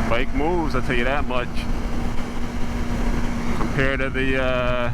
Bike moves, I'll tell you that much. Compared to the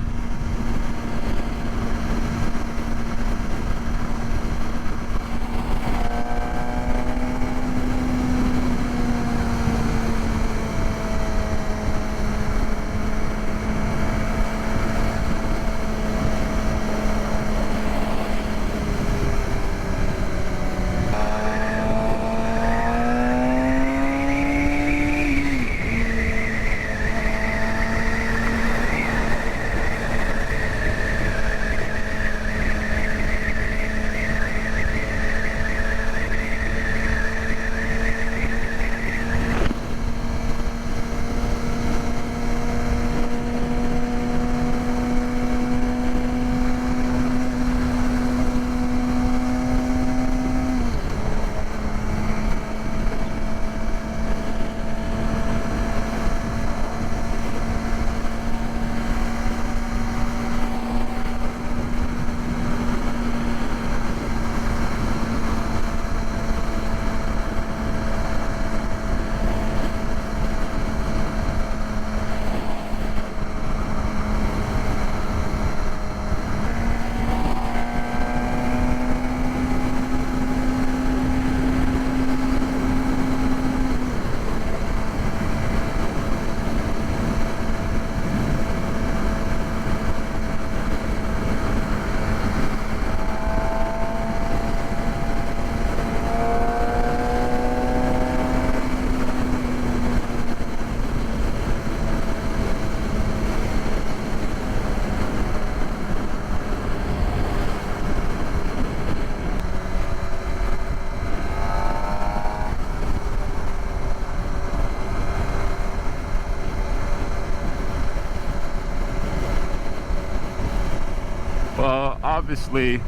obviously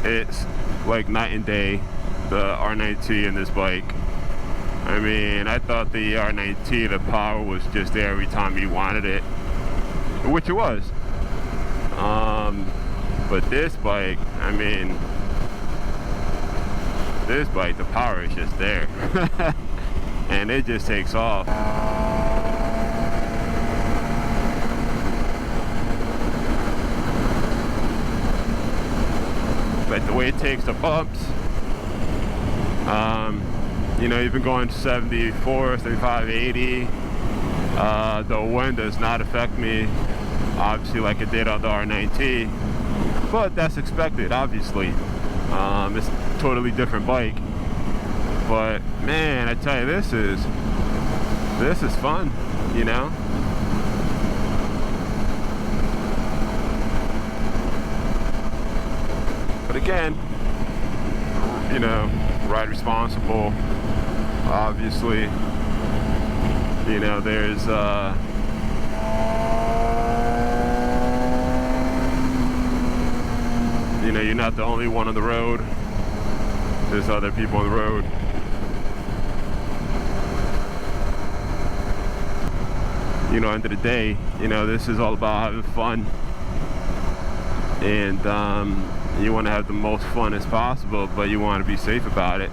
it's like night and day, the R9T and this bike. I mean, I thought the R9T, the power was just there every time you wanted it, which it was. But this bike, I mean, this bike, the power is just there. And it just takes off. But the way it takes the bumps, you know, even going 74, 35, 80, the wind does not affect me, obviously, like it did on the R9T. But that's expected, obviously. It's a totally different bike. But man, I tell you, this is fun, you know. But again, you know, ride responsible, obviously. You know, there's you know, you're not the only one on the road. There's other people on the road. You know, end of the day, you know, this is all about having fun, and you want to have the most fun as possible, but you want to be safe about it.